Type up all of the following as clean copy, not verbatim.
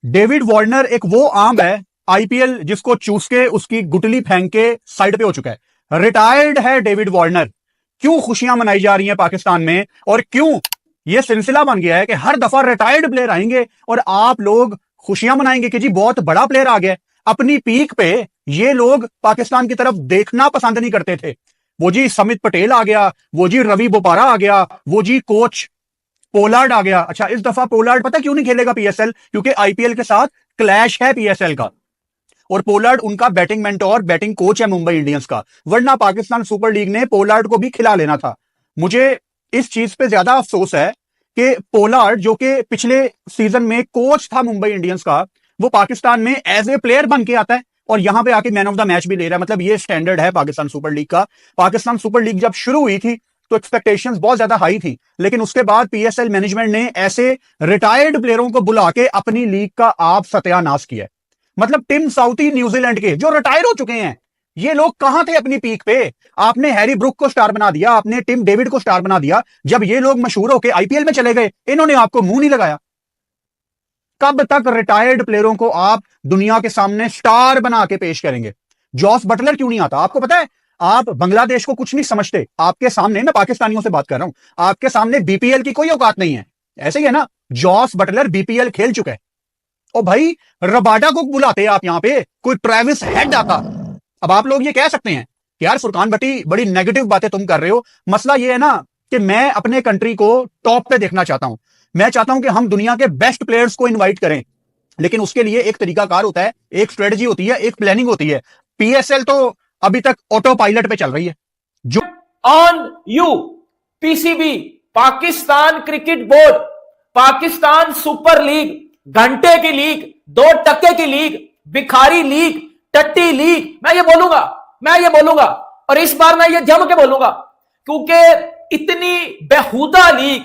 David Warner एक वो आम है आईपीएल जिसको चूस के उसकी गुटली फेंक के साइड पे हो चुका है। रिटायर्ड है डेविड वार्नर। क्यों खुशियां मनाई जा रही हैं पाकिस्तान में और क्यों यह सिलसिला बन गया है कि हर दफा रिटायर्ड प्लेयर आएंगे और आप लोग खुशियां मनाएंगे कि जी बहुत बड़ा प्लेयर आ गया। अपनी पीक पे ये लोग पाकिस्तान की तरफ देखना पसंद नहीं करते थे। वो जी समित पटेल आ गया, वो जी रवि बोपारा आ गया, वो जी कोच पोलार्ड आ गया। अच्छा, इस दफा पोलार्ड पता क्यों नहीं खेलेगा पीएसएल? क्योंकि आईपीएल के साथ क्लैश है पीएसएल का और पोलार्ड उनका बैटिंग मेंटोर, बैटिंग कोच है मुंबई इंडियंस का। वरना पाकिस्तान सुपर लीग ने पोलार्ड को भी खिला लेना था। मुझे इस चीज पे ज्यादा अफसोस है कि पोलार्ड जो कि पिछले सीजन में कोच था मुंबई इंडियंस का, वो पाकिस्तान में एज ए प्लेयर बन के आता है और यहां पे आके मैन ऑफ द मैच भी ले रहा है। मतलब ये स्टैंडर्ड है पाकिस्तान सुपर लीग का। पाकिस्तान सुपर लीग जब शुरू हुई थी तो एक्सपेक्टेशंस बहुत ज्यादा हाई थी, लेकिन उसके बाद पीएसएल मैनेजमेंट ने ऐसे रिटायर्ड प्लेयरों को बुला के अपनी लीग का आप सत्यानाश किया। मतलब टिम साउथी न्यूजीलैंड के जो रिटायर हो चुके हैं, ये लोग कहां थे अपनी पीक पे? आपने हैरी ब्रुक को स्टार बना दिया, आपने टिम डेविड को स्टार बना दिया। जब ये लोग मशहूर होकर आईपीएल में चले गए, इन्होंने आपको मुंह नहीं लगाया। कब तक रिटायर्ड प्लेयरों को आप दुनिया के सामने स्टार बना के पेश करेंगे? जॉस बटलर क्यों नहीं आता? आपको पता है, आप बांग्लादेश को कुछ नहीं समझते। आपके सामने, मैं पाकिस्तानियों से बात कर रहा हूं, आपके सामने बीपीएल की कोई औकात नहीं है। ऐसे ही है ना, जॉस बटलर बीपीएल खेल चुका है। और भाई रबाडा को बुलाते हैं आप यहां पे, कोई ट्रेविस हेड आता। अब आप लोग ये कह सकते हैं कि यार फुरकान भट्टी बड़ी नेगेटिव बातें तुम कर रहे हो। मसला ये है ना कि मैं अपने कंट्री को टॉप पे देखना चाहता हूं। मैं चाहता हूं कि हम दुनिया के बेस्ट प्लेयर्स को इनवाइट करें, लेकिन उसके लिए एक तरीकाकार होता है, एक स्ट्रेटजी होती है, एक प्लानिंग होती है। पीएसएल तो अभी तक ऑटो पायलट पे चल रही है। जो on you PCB, Pakistan cricket board, Pakistan super league, घंटे की लीग, 2 टके की लीग, भिखारी लीग, टट्टी लीग, मैं ये बोलूंगा और इस बार मैं ये जम के बोलूंगा, क्योंकि इतनी बेहुदा लीग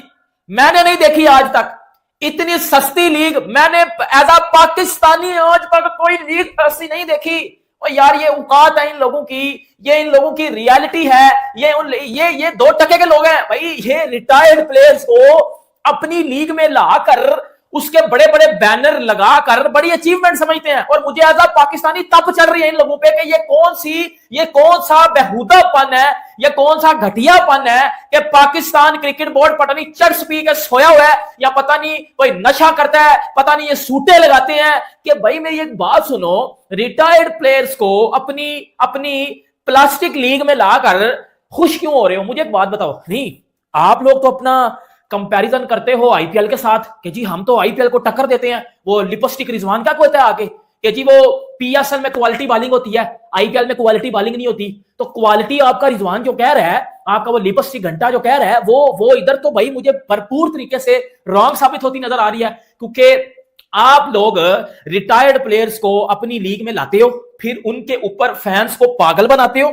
मैंने नहीं देखी आज तक। इतनी सस्ती लीग मैंने एज अ पाकिस्तानी आज तक कोई लीग ऐसी नहीं देखी। और यार ये औकात है इन लोगों की, ये इन लोगों की रियलिटी है। ये 2 टके के लोग हैं भाई। ये रिटायर्ड प्लेयर्स को अपनी लीग में लाकर उसके बड़े बड़े बैनर लगाकर बड़ी अचीवमेंट समझते हैं। और मुझे एज अ पाकिस्तानी तप चल रही है इन लोगों पे कि ये कौन सा बेहुदापन है, ये कौन सा घटियापन है कि पाकिस्तान क्रिकेट बोर्ड पता नहीं चर्च पी के सोया हुआ है या पता नहीं कोई नशा करता है, पता नहीं ये सूटे लगाते हैं। कि भाई मेरी एक बात सुनो, रिटायर्ड प्लेयर्स को अपनी प्लास्टिक लीग में लाकर खुश क्यों हो रहे हो? मुझे एक बात बताओ। नहीं, आप लोग तो अपना कंपैरिजन करते हो आईपीएल के साथ कि जी हम तो आईपीएल को टक्कर देते हैं। वो लिपस्टिक रिजवान क्या कहता है आगे कि जी वो पीएसएल में क्वालिटी बॉलिंग होती है, आईपीएल में क्वालिटी बॉलिंग नहीं होती। तो क्वालिटी आपका रिजवान जो कह रहा है, आपका वो लिपस्टिक घंटा जो कह रहा है, वो इधर तो भाई मुझे भरपूर तरीके से रॉन्ग साबित होती नजर आ रही है। क्योंकि आप लोग रिटायर्ड प्लेयर्स को अपनी लीग में लाते हो, फिर उनके ऊपर फैंस को पागल बनाते हो।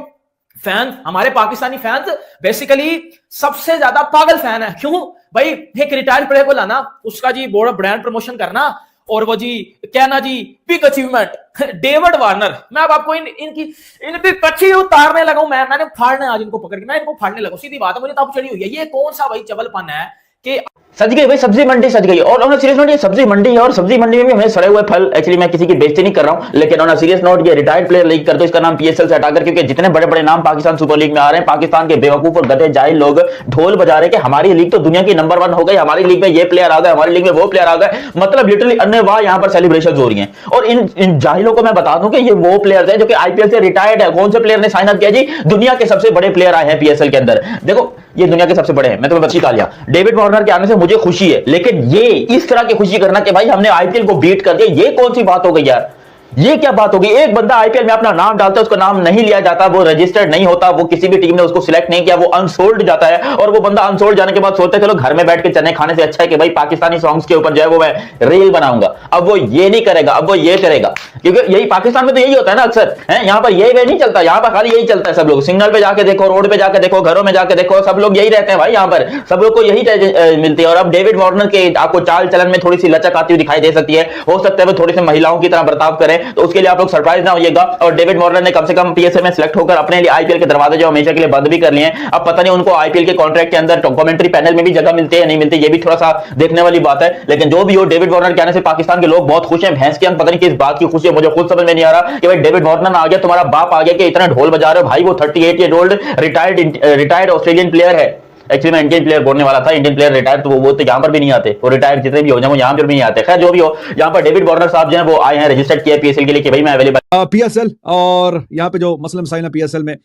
फैंस, हमारे पाकिस्तानी फैंस बेसिकली सबसे ज्यादा पागल फैन है। क्यों भाई? एक रिटायर्ड प्लेयर को लाना, उसका जी बोर्ड ब्रांड प्रमोशन करना और वो जी कहना जी बिग अचीवमेंट डेविड वार्नर। मैं अब आपको इनकी कच्ची उतारने लगा हूं। मैंने फाड़ना आज इनको पकड़ के, मैं इनको फाड़ने लगा। सीधी बात है, मुझे तो चढ़ी हुई है। ये कौन सा भाई चबलपन है कि सज गई भाई, सब्जी मंडी सज गई। और ऑन अ सीरियस नोट, ये सब्जी मंडी है और सब्जी मंडी में भी हमें सड़े हुए फल, एक्चुअली मैं किसी की बेइज्जती नहीं कर रहा हूं, लेकिन ऑन अ सीरियस नोट ये रिटायर्ड प्लेयर लीग कर दो, इसका नाम पीएसएल से हटाकर, क्योंकि जितने बड़े बड़े नाम पाकिस्तान सुपर लीग में आ रहे हैं, पाकिस्तान के बेवकूफ और गधे जाहिल लोग ढोल बजा रहे हैं कि हमारी लीग तो दुनिया की नंबर 1 हो गई, हमारी लीग में ये प्लेयर आ गए, हमारी लीग में वो प्लेयर आ गए। मतलब लिटरली अन्य वाह यहां पर सेलिब्रेशन हो रही है। और इन जाहिलों को मैं बता दूं कि ये वो प्लेयर्स हैं जो कि आईपीएल से रिटायर्ड है। कौन से प्लेयर ने साइन अप किया जी? दुनिया के सबसे बड़े प्लेयर आए हैं पीएसएल के अंदर। देखो ये दुनिया के सबसे बड़े हैं, मैं तुम्हें बता लिया। डेविड वार्नर के आने से मुझे खुशी है, लेकिन ये इस तरह की खुशी करना कि भाई हमने आईपीएल को बीट कर दिया, ये कौन सी बात हो गई यार? ये क्या बात होगी? एक बंदा आईपीएल में अपना नाम डालता है, उसका नाम नहीं लिया जाता, वो रजिस्टर्ड नहीं होता, वो किसी भी टीम ने उसको सिलेक्ट नहीं किया, वो अनसोल्ड जाता है। और वो बंदा अनसोल्ड जाने के बाद सोचता है चलो घर में बैठ के चने खाने से अच्छा है कि भाई पाकिस्तानी सॉन्ग्स के ऊपर जो है वो मैं रील बनाऊंगा। अब वो ये नहीं करेगा, अब वो ये करेगा, क्योंकि यही पाकिस्तान में तो यही होता है ना अक्सर है। यहाँ पर यही वे नहीं चलता, यहाँ पर खाली यही चलता है। सब लोग सिग्नल पे जाके देखो, रोड पे जाके देखो, घरों में जाके देखो, सब लोग यही रहते हैं भाई। यहाँ पर सब लोग को यही मिलती है। और अब डेविड वार्नर के आपको चाल चलन में थोड़ी सी लचक आती हुई दिखाई दे सकती है। हो सकता है वो थोड़ी सी महिलाओं की तरह बर्ताव करें, तो उसके लिए आप लोग सरप्राइज ना होइएगा। और डेविड वार्नर ने कम से कम पीएसएल में सिलेक्ट होकर अपने लिए आईपीएल के दरवाजे जो हमेशा के लिए बंद भी कर लिए हैं। अब पता नहीं उनको आईपीएल के कॉन्ट्रैक्ट के अंदर कमेंट्री पैनल में भी जगह मिलती है नहीं मिलती, ये भी थोड़ा सा देखने वाली बात है। लेकिन जो भी हो, डेविड वार्नर के आने से पाकिस्तान के लोग बहुत खुश हैं। भैंस की पता नहीं किस बात की खुशी है, मुझे खुद समझ में नहीं आ रहा कि भाई डेविड वार्नर आ गया, तुम्हारा बाप आ गया कि इतना ढोल बजा रहे हो भाई। वो 38 year old retired Australian player है। एक्चुअली मैं इंडियन प्लेयर बोलने वाला था, इंडियन प्लेयर रिटायर तो वो तो यहाँ पर भी नहीं आते, वो रिटायर जितने भी हो जाए वो यहाँ पर भी नहीं आते। खैर जो भी हो, यहाँ पर डेविड वार्नर साहब जो है वो आए हैं, रजिस्टर्ड किया पीएसएल के लिए कि भाई मैं अवेलेबल पीएसएल। और यहाँ पे जो मसला मसाइल है पीएसएल में,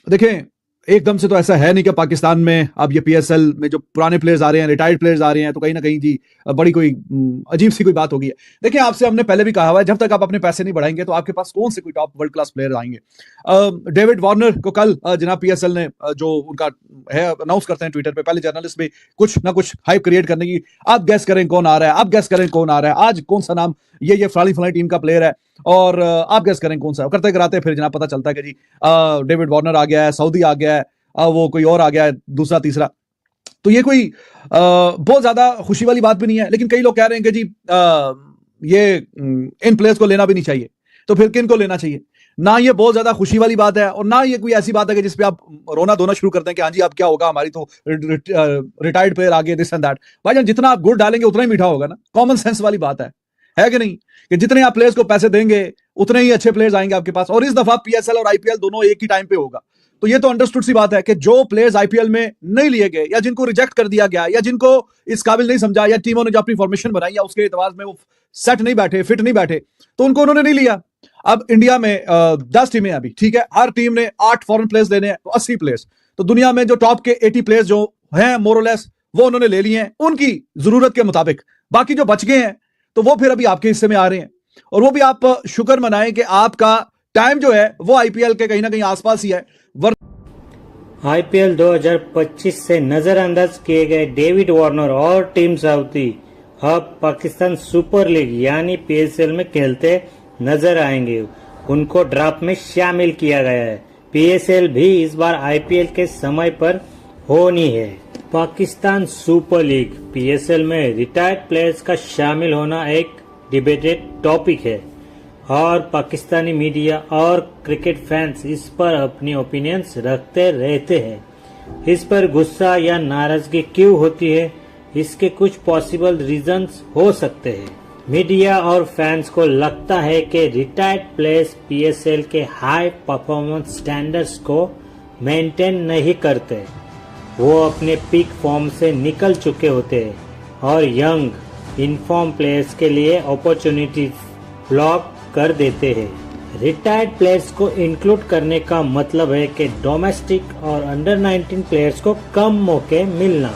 देखें एकदम से तो ऐसा है नहीं कि पाकिस्तान में अब ये पीएसएल में जो पुराने प्लेयर्स आ रहे हैं, रिटायर्ड प्लेयर्स आ रहे हैं, तो कहीं ना कहीं जी बड़ी कोई अजीब सी कोई बात होगी है। देखिए आपसे हमने पहले भी कहा हुआ है, जब तक आप अपने पैसे नहीं बढ़ाएंगे तो आपके पास कौन से कोई टॉप वर्ल्ड क्लास प्लेयर आएंगे। डेविड वार्नर को कल जनाब पीएसएल ने जो उनका है अनाउंस करते हैं ट्विटर पे, पहले जर्नलिस्ट भी कुछ ना कुछ हाइप क्रिएट करने की, आप गैस करें कौन आ रहा है, आप गैस करें कौन आ रहा है, आज कौन सा नाम ये फलानी टीम का प्लेयर है और आप गैस करें कौन सा। करते कराते फिर जनाब पता चलता है कि जी डेविड वार्नर आ गया है, सऊदी आ गया है, वो कोई और आ गया है, दूसरा तीसरा। तो ये कोई बहुत ज्यादा खुशी वाली बात भी नहीं है। लेकिन कई लोग कह रहे हैं कि जी ये इन प्लेयर्स को लेना भी नहीं चाहिए, तो फिर किन को लेना चाहिए। ना ये बहुत ज्यादा खुशी वाली बात है और ना ये कोई ऐसी बात है कि जिसपे आप रोना धोना शुरू करते हैं कि हाँ जी अब क्या होगा, हमारी तो रिटायर्ड प्लेयर आ गए, दिस एंड दैट। भाईजान जितना आप गुड़ डालेंगे उतना ही मीठा होगा ना, कॉमन सेंस वाली बात है कि नहीं, कि जितने आप प्लेयर्स को पैसे देंगे उतने ही अच्छे प्लेयर्स आएंगे आपके पास। और इस दफा पीएसएल और आईपीएल दोनों एक ही टाइम पे होगा। तो ये तो अंडरस्टूड सी बात है कि जो प्लेयर्स आईपीएल में नहीं लिए गए या जिनको रिजेक्ट कर दिया गया या जिनको इस काबिल नहीं समझा या टीमों ने जो अपनी फॉर्मेशन बनाई या उसके एतबार में वो सेट नहीं बैठे, फिट नहीं बैठे, तो उनको उन्होंने नहीं लिया। अब इंडिया में 10 टीमें अभी, ठीक है, हर टीम ने 8 फॉरेन प्लेयर्स लेने हैं, तो 80 प्लेयर्स। तो दुनिया में जो टॉप के 80 प्लेयर्स जो हैं मोरलेस वो उन्होंने ले लिए हैं उनकी जरूरत के मुताबिक। बाकी जो बच गए हैं तो वो फिर अभी आपके हिस्से में आ रहे हैं। और वो भी आप शुक्र मनाएं कि आपका टाइम जो है वो आईपीएल के कहीं ना कहीं आसपास ही है। आईपीएल 2025 से नजरअंदाज किए गए डेविड वार्नर और टीम सऊदी अब पाकिस्तान सुपर लीग यानी पीएसएल में खेलते नजर आएंगे। उनको ड्राफ्ट में शामिल किया गया है। पीएसएल भी इस बार आईपीएल के समय पर होनी है। पाकिस्तान सुपर लीग पीएसएल में रिटायर्ड प्लेयर्स का शामिल होना एक डिबेटेड टॉपिक है और पाकिस्तानी मीडिया और क्रिकेट फैंस इस पर अपनी ओपिनियंस रखते रहते हैं। इस पर गुस्सा या नाराजगी क्यों होती है, इसके कुछ पॉसिबल रीजंस हो सकते हैं। मीडिया और फैंस को लगता है कि रिटायर्ड प्लेयर्स पीएसएल के हाई परफॉर्मेंस स्टैंडर्ड्स को मेंटेन नहीं करते, वो अपने पीक फॉर्म से निकल चुके होते हैं और यंग इनफॉर्म प्लेयर्स के लिए अपॉर्चुनिटीज ब्लॉक कर देते हैं। रिटायर्ड प्लेयर्स को इंक्लूड करने का मतलब है कि डोमेस्टिक और अंडर 19 प्लेयर्स को कम मौके मिलना।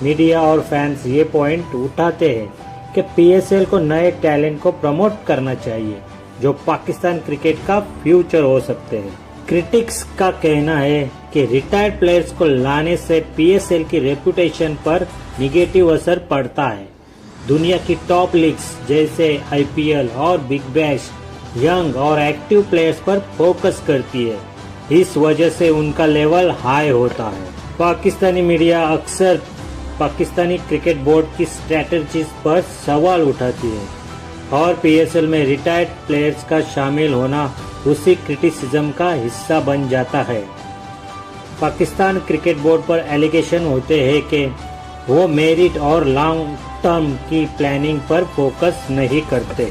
मीडिया और फैंस ये पॉइंट उठाते हैं कि पीएसएल को नए टैलेंट को प्रमोट करना चाहिए जो पाकिस्तान क्रिकेट का फ्यूचर हो सकते हैं। क्रिटिक्स का कहना है कि रिटायर्ड प्लेयर्स को लाने से पीएसएल की रेपुटेशन पर निगेटिव असर पड़ता है। दुनिया की टॉप लीग्स जैसे आईपीएल और बिग बैश यंग और एक्टिव प्लेयर्स पर फोकस करती है, इस वजह से उनका लेवल हाई होता है। पाकिस्तानी मीडिया अक्सर पाकिस्तानी क्रिकेट बोर्ड की स्ट्रेटजीज पर सवाल उठाती है और पीएसएल में रिटायर्ड प्लेयर्स का शामिल होना उसी क्रिटिसिज्म का हिस्सा बन जाता है। पाकिस्तान क्रिकेट बोर्ड पर एलिगेशन होते हैं कि वो मेरिट और लॉन्ग टर्म की प्लानिंग पर फोकस नहीं करते।